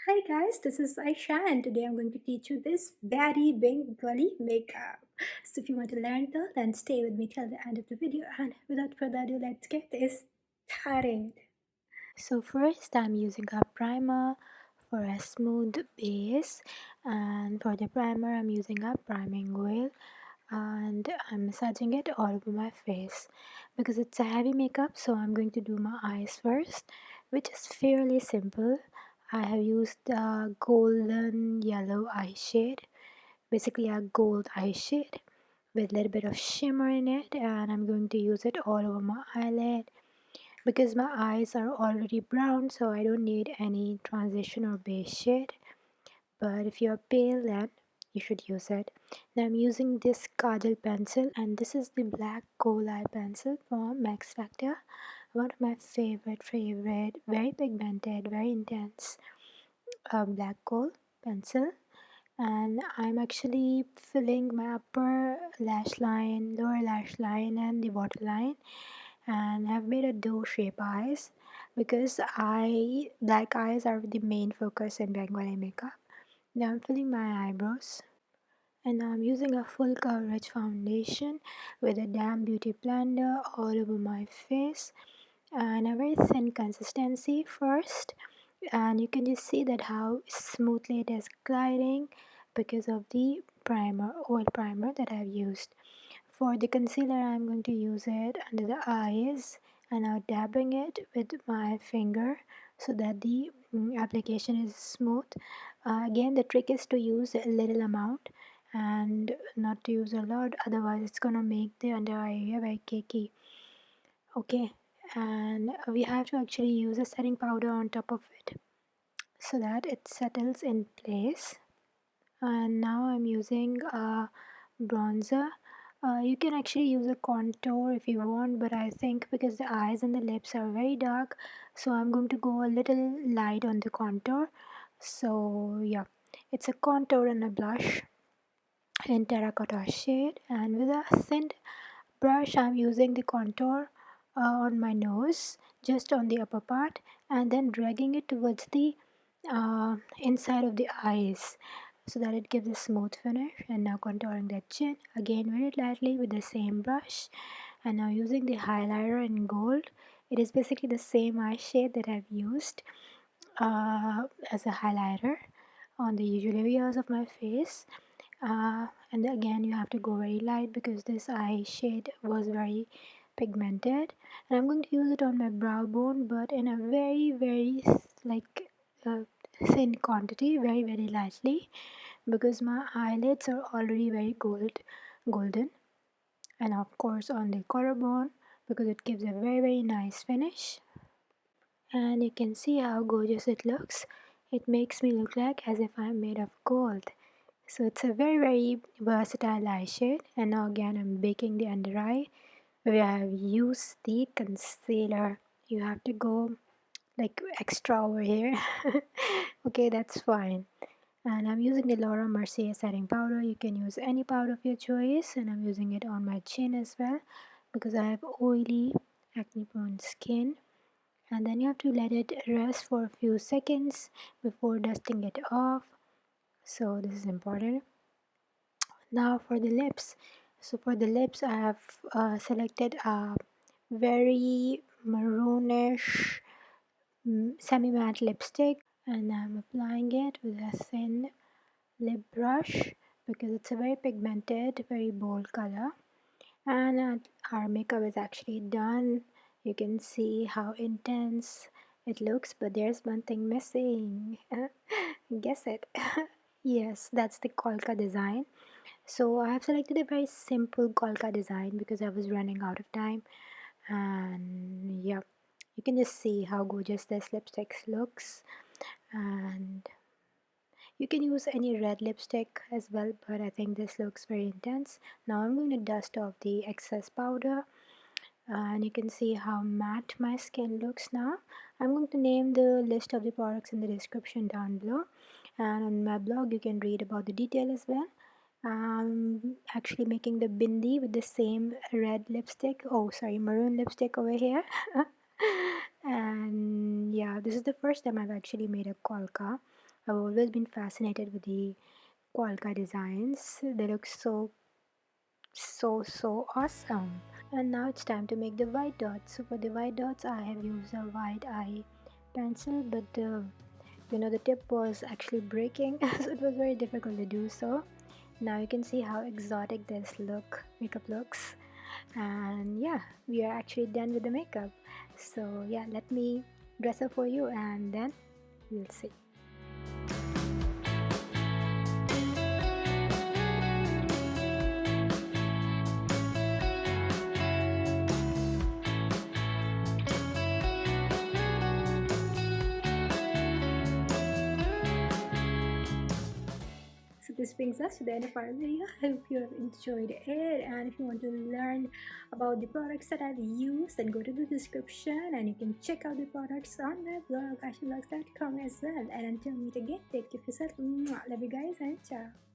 Hi guys, this is Aisha and today I'm going to teach you this very Bengali makeup. So if you want to learn it all, then stay with me till the end of the video and without further ado, let's get this started. So first I'm using a primer for a smooth base, and for the primer I'm using a priming oil and I'm massaging it all over my face because it's a heavy makeup. So I'm going to do my eyes first, which is fairly simple. I have used a golden yellow eye shade, basically a gold eye shade with a little bit of shimmer in it, and I'm going to use it all over my eyelid because my eyes are already brown, so I don't need any transition or base shade. But if you're pale, then you should use it. Now I'm using this kajal pencil, and this is the black kohl eye pencil from Max Factor, one of my favorite, very pigmented, very intense black kohl pencil. And I'm actually filling my upper lash line, lower lash line, and the waterline, and I've made a doe shape eyes because I black eyes are the main focus in Bengali makeup. Now I'm filling my eyebrows, and I'm using a full coverage foundation with a damn beauty blender all over my face and a very thin consistency first, and you can just see that how smoothly it is gliding because of the oil primer that I've used. For the concealer, I'm going to use it under the eyes and now dabbing it with my finger so that the application is smooth. Again, the trick is to use a little amount and not to use a lot, otherwise it's gonna make the under eye area very cakey. Okay, and we have to actually use a setting powder on top of it so that it settles in place. And now I'm using a bronzer. You can actually use a contour if you want, but I think because the eyes and the lips are very dark, so I'm going to go a little light on the contour. So yeah, it's a contour and a blush in terracotta shade, and with a thin brush I'm using the contour on my nose, just on the upper part, and then dragging it towards the inside of the eyes so that it gives a smooth finish. And now contouring the chin again very lightly with the same brush, and now using the highlighter in gold. It is basically the same eye shade that I've used as a highlighter on the usual areas of my face. And again, you have to go very light because this eye shade was very pigmented, and I'm going to use it on my brow bone, but in a very like uh, thin quantity, very lightly, because my eyelids are already very golden, and of course on the collarbone because it gives a very nice finish. And you can see how gorgeous it looks. It makes me look like as if I'm made of gold. So it's a very versatile eye shade. And now again I'm baking the under eye where I have used the concealer. You have to go like extra over here. Okay, that's fine. And I'm using the Laura Mercier setting powder. You can use any powder of your choice, and I'm using it on my chin as well because I have oily acne prone skin. And then you have to let it rest for a few seconds before dusting it off. So this is important. Now for the lips. So for the lips I have selected a very maroonish semi-matte lipstick, and I'm applying it with a thin lip brush because it's a very pigmented, very bold color. And our makeup is actually done. You can see how intense it looks, but there's one thing missing. Guess it. Yes, that's the kolka design. So I have selected a very simple kolka design because I was running out of time. And yeah, you can just see how gorgeous this lipstick looks. And you can use any red lipstick as well, but I think this looks very intense. Now I'm going to dust off the excess powder, and you can see how matte my skin looks now. I'm going to name the list of the products in the description down below, and on my blog you can read about the detail as well. I'm actually making the bindi with the same red lipstick, oh sorry, maroon lipstick over here. And yeah, this is the first time I've actually made a kolka. I've always been fascinated with the kolka designs. They look so awesome. And now it's time to make the white dots. So for the white dots, I have used a white eye pencil, but the tip was actually breaking, so it was very difficult to do so. Now you can see how exotic this makeup looks. And yeah, we are actually done with the makeup. So yeah, let me dress up for you and then we'll see. So this brings us to the end of our video. I hope you have enjoyed it, and if you want to learn about the products that I've used, then go to the description and you can check out the products on my blog ashivlogs.com as well. And until we meet again, take care of yourself. Mwah. Love you guys and ciao.